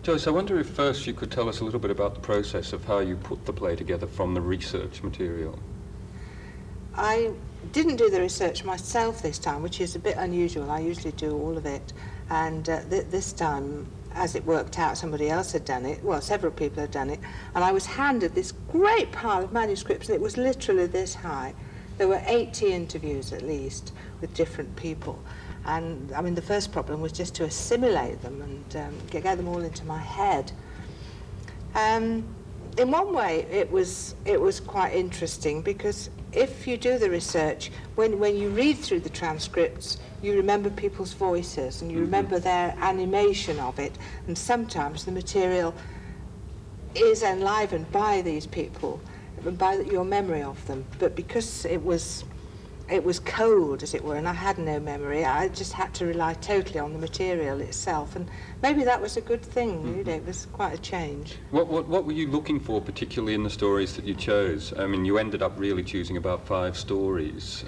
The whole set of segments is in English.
Joyce, I wonder if first you could tell us a little bit about the process of how you put the play together from the research material. I didn't do the research myself this time, which is a bit unusual. I usually do all of it, and this time, as it worked out, somebody else had done it. Well, several people had done it, and I was handed this great pile of manuscripts, and it was literally this high. There were 80 interviews at least with different people, and I mean the first problem was just to assimilate them and get them all into my head. In one way, it was quite interesting, because if you do the research, when you read through the transcripts, you remember people's voices and you remember their animation of it, and sometimes the material is enlivened by these people, by your memory of them. But because it was cold, as it were, and I had no memory, I just had to rely totally on the material itself, and maybe that was a good thing. You know, it was quite a change. What were you looking for particularly in the stories that you chose? I mean, you ended up really choosing about 5 stories.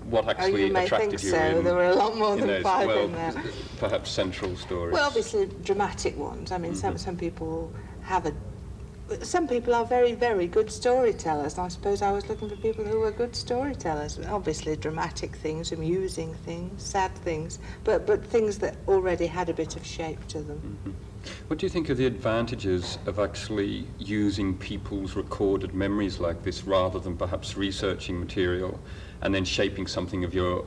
What actually you may attracted think you so. in? There were a lot more than those, 5 well, in there. Perhaps central stories. Well, obviously dramatic ones. I mean, some people have some people are very, very good storytellers, and I suppose I was looking for people who were good storytellers. Obviously dramatic things, amusing things, sad things, but things that already had a bit of shape to them. What do you think are the advantages of actually using people's recorded memories like this, rather than perhaps researching material and then shaping something of your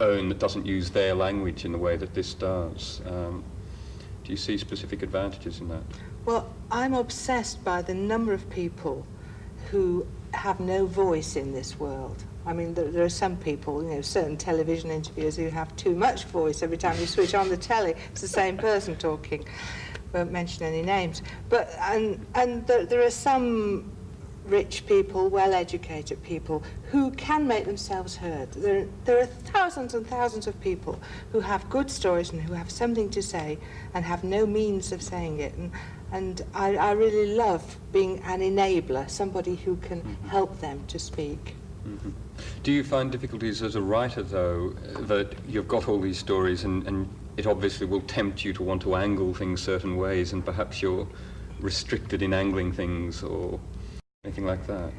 own that doesn't use their language in the way that this does? Do you see specific advantages in that? Well, I'm obsessed by the number of people who have no voice in this world. I mean, there are some people, you know, certain television interviewers who have too much voice. Every time you switch on the telly, it's the same person talking. Won't mention any names. But and there are some rich people, well-educated people, who can make themselves heard. There are thousands and thousands of people who have good stories and who have something to say and have no means of saying it. And I really love being an enabler, somebody who can help them to speak. Do you find difficulties as a writer, though, that you've got all these stories and it obviously will tempt you to want to angle things certain ways, and perhaps you're restricted in angling things or anything like that?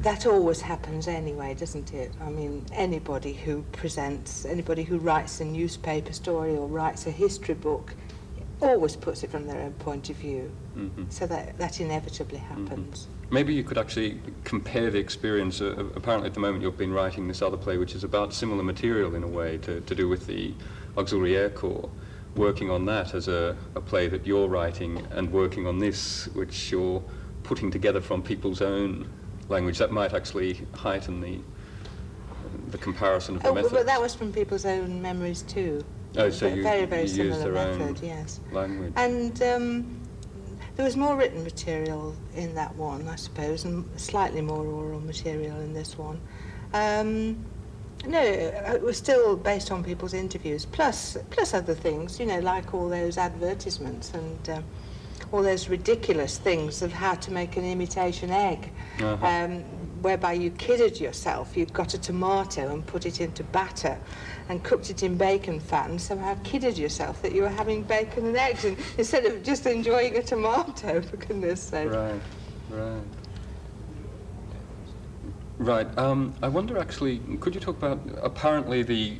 That always happens anyway, doesn't it? I mean, anybody who presents, anybody who writes a newspaper story or writes a history book always puts it from their own point of view. So that inevitably happens. Maybe you could actually compare the experience. Apparently at the moment you've been writing this other play which is about similar material in a way, to do with the Auxiliary Air Corps, working on that as a play that you're writing, and working on this which you're putting together from people's own language. That might actually heighten the comparison of the methods. But that was from people's own memories too. Oh, so you very use similar their method, own yes. language. And there was more written material in that one, I suppose, and slightly more oral material in this one. No, it was still based on people's interviews, plus other things, you know, like all those advertisements and all those ridiculous things of how to make an imitation egg, whereby you kidded yourself. You got a tomato and put it into batter and cooked it in bacon fat and somehow kidded yourself that you were having bacon and eggs, and instead of just enjoying a tomato, for goodness sake. Right. I wonder, actually, could you talk about, apparently the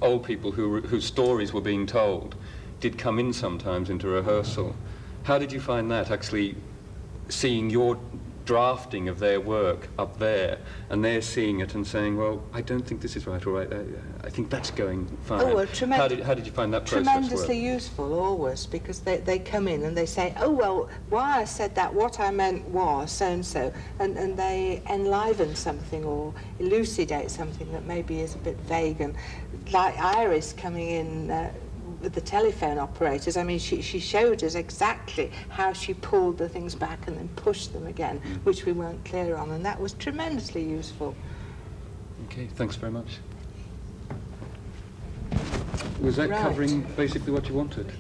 old people whose stories were being told did come in sometimes into rehearsal. How did you find that, actually seeing your drafting of their work up there, and they're seeing it and saying, well, I don't think this is right, or I think that's going fine. Oh, well, how did you find that process tremendously work? Useful, always, because they come in and they say, oh, well, why I said that, what I meant was so-and-so, and they enliven something or elucidate something that maybe is a bit vague. And like Iris coming in with the telephone operators, I mean, she showed us exactly how she pulled the things back and then pushed them again, which we weren't clear on, and that was tremendously useful. Okay, thanks very much. Was that Right. covering basically what you wanted?